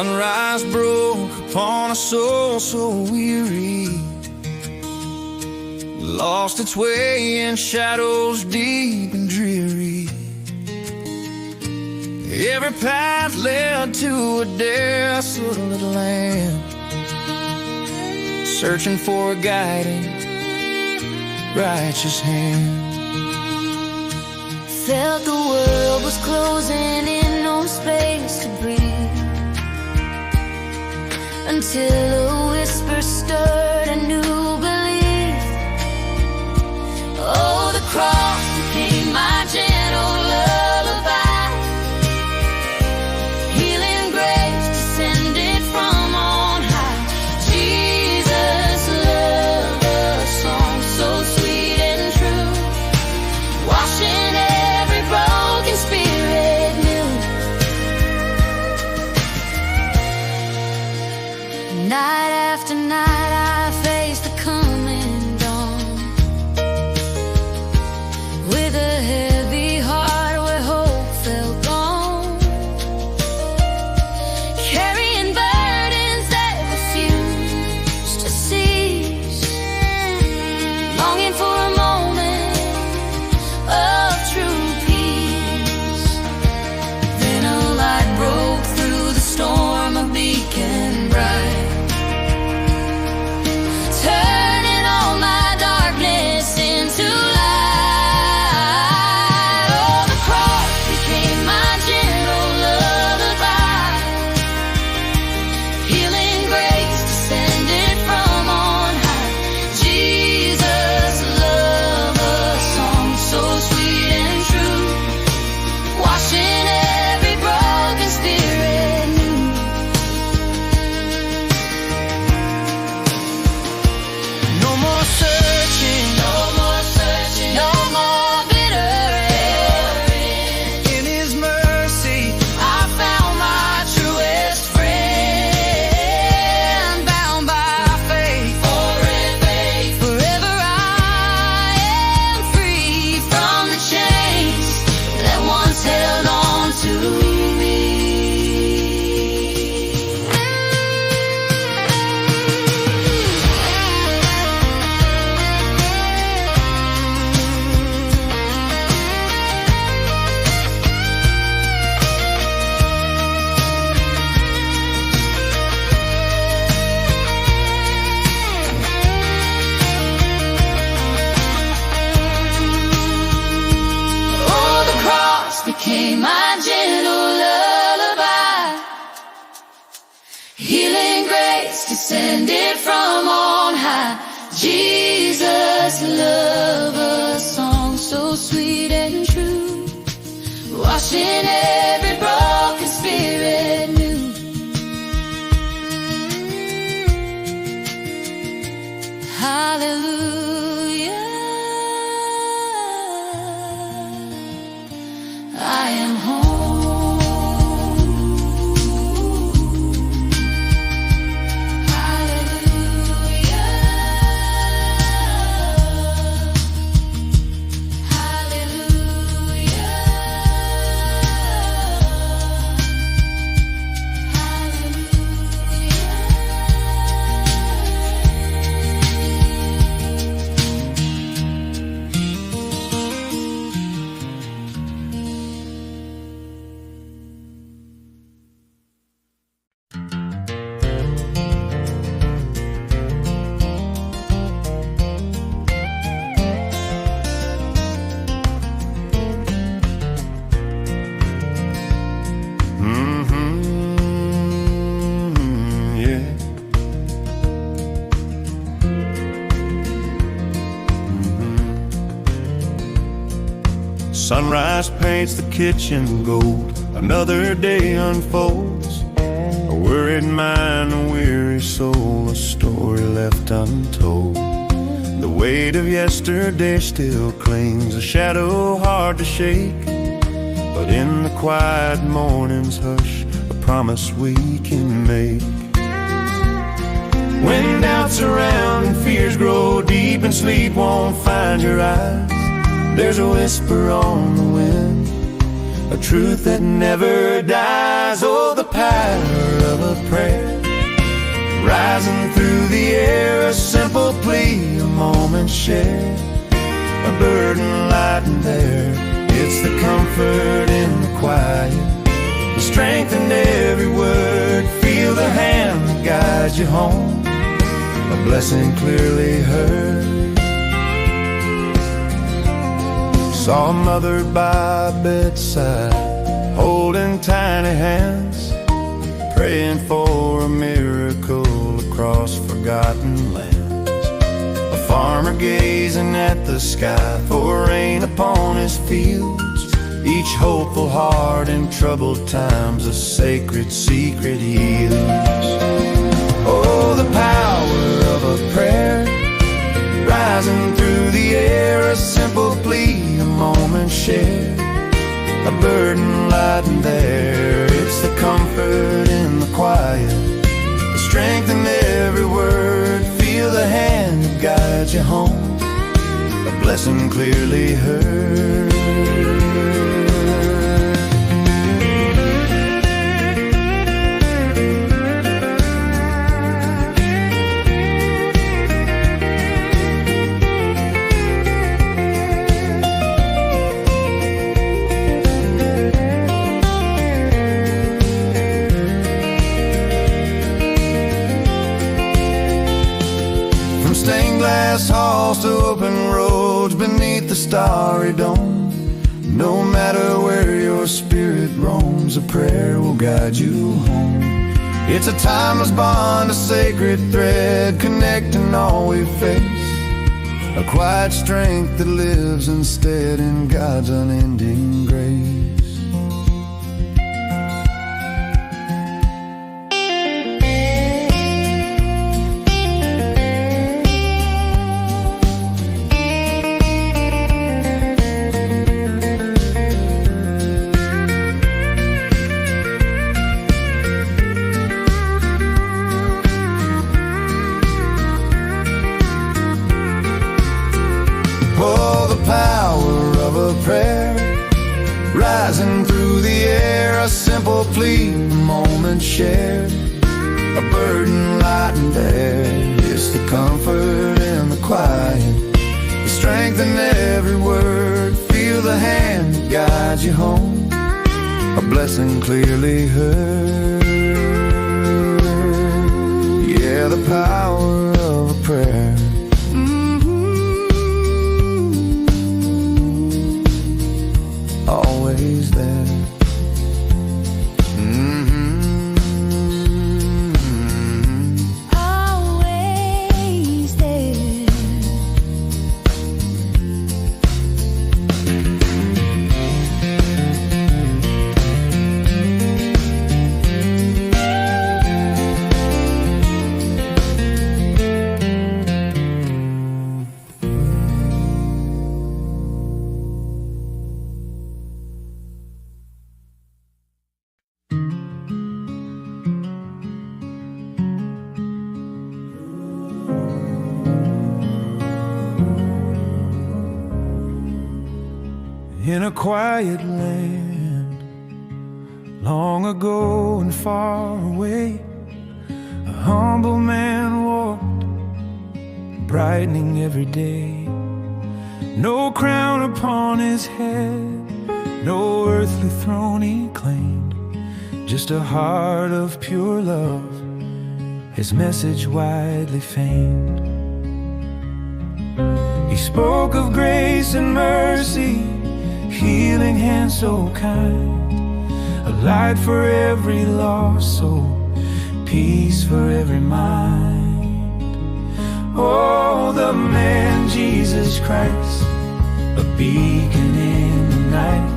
Sunrise broke upon a soul so weary, lost its way in shadows deep and dreary. Every path led to a desolate land, searching for a guiding, righteous hand. Felt the world was closing in, no space to breathe, until a whisper stirred a new belief. Oh, the cross became my gentle lullaby, healing grace descended from on high. Jesus loved a song so sweet and true, washing every broken spirit new. Night after night I faced the coming dawn, with a heavy heart where hope felt gone, carrying burdens that refused to cease, longing for a moment of true peace. Then a light broke through the storm, a beacon bright, turning all my darkness into light. Oh, the cross became my gentle lullaby, healing grace descended from on high. Jesus loved a song so sweet and true, washing every broken spirit new. No more searching, no more searching, no more bitter end. In His mercy I found my truest friend, bound by faith, forever I am free from the chains that once held on to me. Oh, the cross became my gentle lullaby, healing grace descended from on high. Jesus loved a song so sweet and true, washing every broken spirit new. Hallelujah, I am home. Hallelujah, hallelujah, Yeah. Sunrise paints the kitchen gold, another day unfolds. A worried mind, a weary soul, a story left untold. The weight of yesterday still clings, a shadow hard to shake, but in the quiet morning's hush, a promise we can make. When doubts surround and fears grow deep and sleep won't find your eyes, there's a whisper on the wind, a truth that never dies. rise. Oh, the power of a prayer, rising through the air, a simple plea, a moment shared, a burden lightened there. It's the comfort in the quiet, the strength in every word. Feel the hand that guides you home, a blessing clearly heard. Saw a mother by a bedside, holding tiny hands, praying for a miracle across forgotten lands. A farmer gazing at the sky for rain upon his fields, each hopeful heart in troubled times a sacred secret heals. Oh, the power of a prayer, rising through the air, a simple plea, a moment shared, a burden lightened there. It's the comfort in the quiet, the strength in every word. Feel the hand that guides you home, a blessing clearly heard. Stained glass halls to open roads beneath the starry dome. No matter where your spirit roams, a prayer will guide you home. It's a timeless bond, a sacred thread connecting all we face, a quiet strength that lives instead in God's unending grace. Oh, the power of a prayer, rising through the air, a simple plea, a moment shared, a burden lightened there. It's the comfort in the quiet, the strength in every word. Feel the hand that guides you home, a blessing clearly heard. Yeah, the power of a prayer, always there. Always there. In a quiet land, long ago and far away, a humble man walked, brightening every day. No crown upon his head, no earthly throne he claimed, just a heart of pure love, his message widely famed. He spoke of grace and mercy, healing hand so kind, a light for every lost soul, peace for every mind. Oh, the man Jesus Christ, a beacon in the night,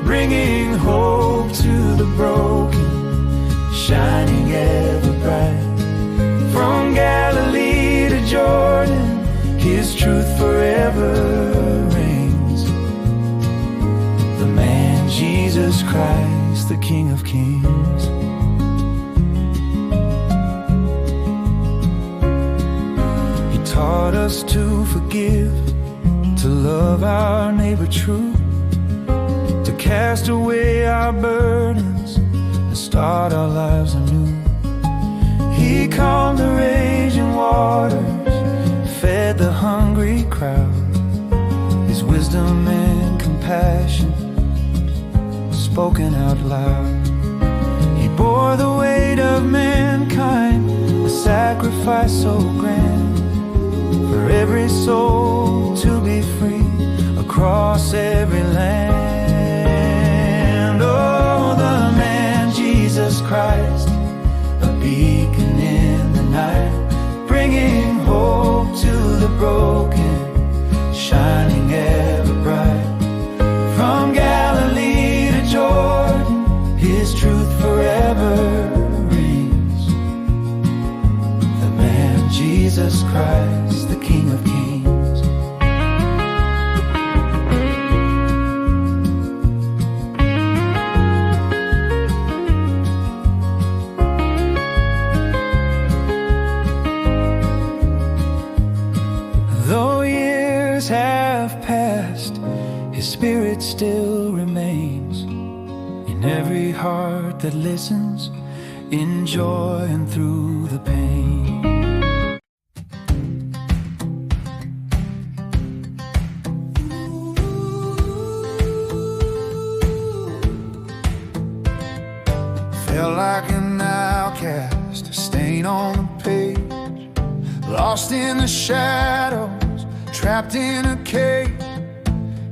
bringing hope to the broken, shining ever bright. From Galilee to Jordan, his truth forever reigns. The man Jesus Christ, the King of Kings. He taught us to forgive, to love our neighbor true, to cast away our burdens, and start our lives anew. He calmed the raging waters, fed the hungry crowd. His wisdom and compassion spoken out loud. He bore the weight of mankind, a sacrifice so grand, for every soul to be free across every land. Oh, the man Jesus Christ, a beacon in the night, bringing hope to the broken, shining ever bright. From Galilee to Jordan, his truth forever reigns. The man Jesus Christ, the King of Kings. Though years have passed, his spirit still remains in every heart that listens, in joy and through the pain. Felt like an outcast, a stain on the page, lost in the shadows, trapped in a cage.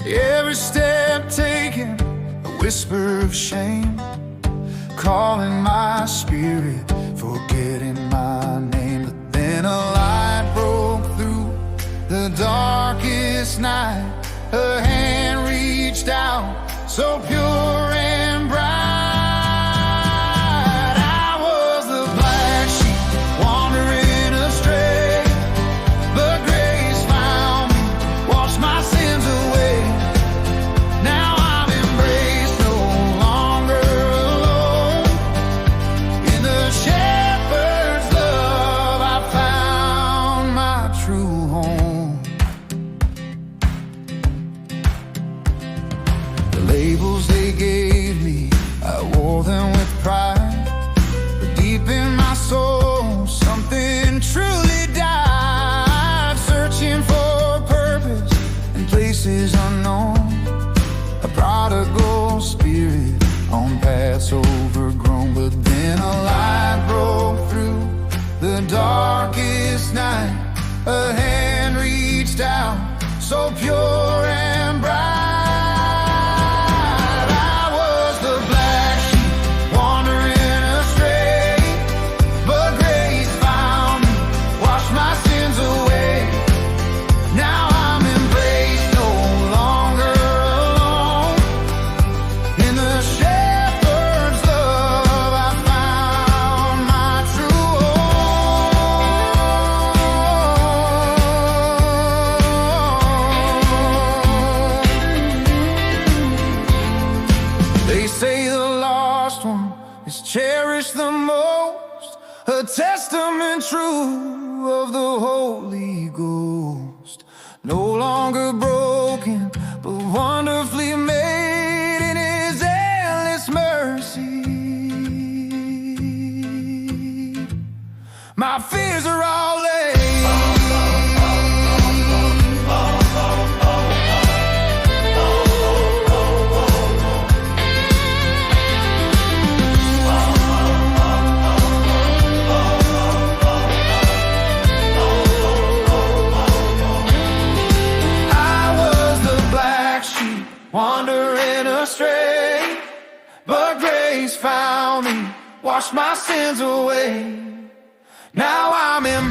Every step taken, a whisper of shame, calling my spirit, forgetting my name. But then a light broke through the darkest night. Her hand reached out, so pure and bright. I was the black sheep, wandering astray, but grace found me, washed my sins away. Now I'm embraced, no longer alone. In the shepherd's love, I found my true home. The labels they gave me, I wore them with pride. But deep in my soul, something truly died. Searching for purpose in places unknown, a prodigal spirit on paths overgrown. But then a light broke through the darkest night. A hand reached out, so pure and bright. I was the black sheep, wandering astray, but grace found me, washed my sins away. Now I'm embraced, no longer alone. In the shepherd's love, I found my true home. They say the lost one is cherished the most, a testament true of the Holy Ghost. No longer broken, but wonderfully made in his endless mercy. My fears are all laid. Wandering astray, but grace found me, washed my sins away. Now I'm in